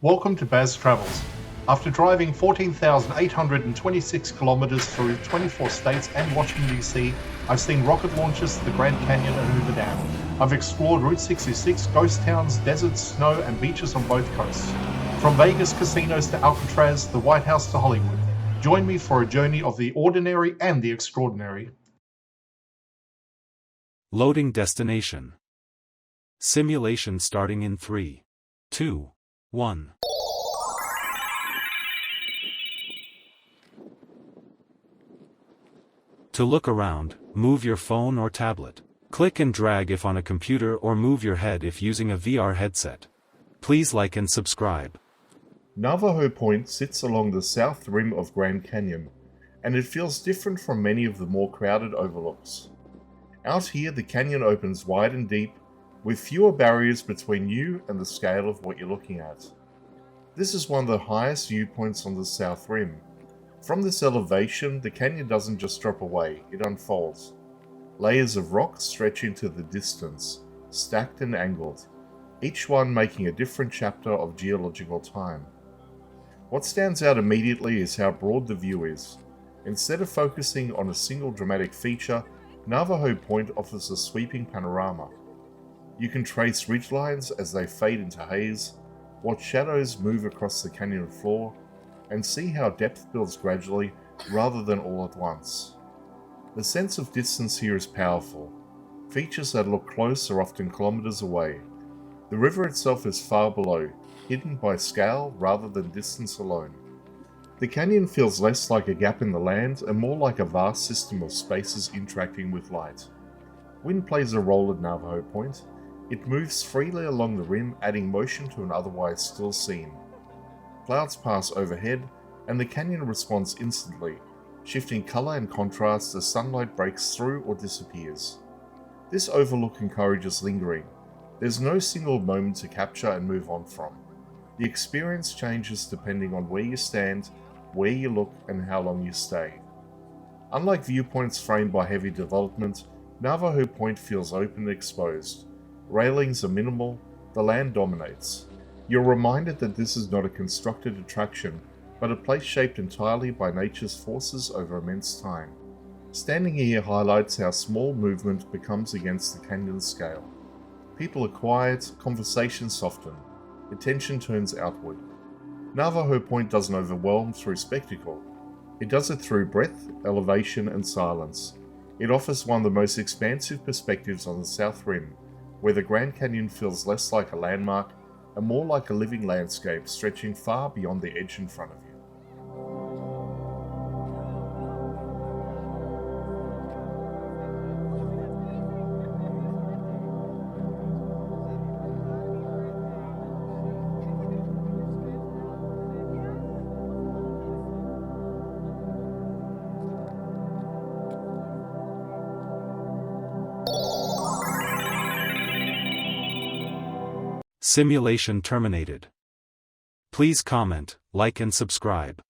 Welcome to Baz Travels. After driving 14,826 kilometers through 24 states and Washington DC, I've seen rocket launches to the Grand Canyon and Hoover Dam. I've explored Route 66, ghost towns, deserts, snow and beaches on both coasts. From Vegas casinos to Alcatraz, the White House to Hollywood. Join me for a journey of the ordinary and the extraordinary. Loading destination. Simulation starting in 3, 2, 1. To look around, move your phone or tablet. Click and drag if on a computer or move your head if using a VR headset. Please like and subscribe. Navajo Point sits along the south rim of Grand Canyon, and it feels different from many of the more crowded overlooks. Out here, the canyon opens wide and deep, with fewer barriers between you and the scale of what you're looking at. This is one of the highest viewpoints on the south rim. From this elevation, the canyon doesn't just drop away, it unfolds. Layers of rock stretch into the distance, stacked and angled, each one making a different chapter of geological time. What stands out immediately is how broad the view is. Instead of focusing on a single dramatic feature, Navajo Point offers a sweeping panorama. You can trace ridgelines as they fade into haze, watch shadows move across the canyon floor, and see how depth builds gradually rather than all at once. The sense of distance here is powerful. Features that look close are often kilometers away. The river itself is far below, hidden by scale rather than distance alone. The canyon feels less like a gap in the land and more like a vast system of spaces interacting with light. Wind plays a role at Navajo Point. It moves freely along the rim, adding motion to an otherwise still scene. Clouds pass overhead, and the canyon responds instantly, shifting color and contrast as sunlight breaks through or disappears. This overlook encourages lingering. There's no single moment to capture and move on from. The experience changes depending on where you stand, where you look, and how long you stay. Unlike viewpoints framed by heavy development, Navajo Point feels open and exposed. Railings are minimal, the land dominates. You're reminded that this is not a constructed attraction, but a place shaped entirely by nature's forces over immense time. Standing here highlights how small movement becomes against the canyon's scale. People are quiet, conversations soften, attention turns outward. Navajo Point doesn't overwhelm through spectacle. It does it through breadth, elevation, and silence. It offers one of the most expansive perspectives on the South Rim, where the Grand Canyon feels less like a landmark and more like a living landscape stretching far beyond the edge in front of you. Simulation terminated. Please comment, like and subscribe.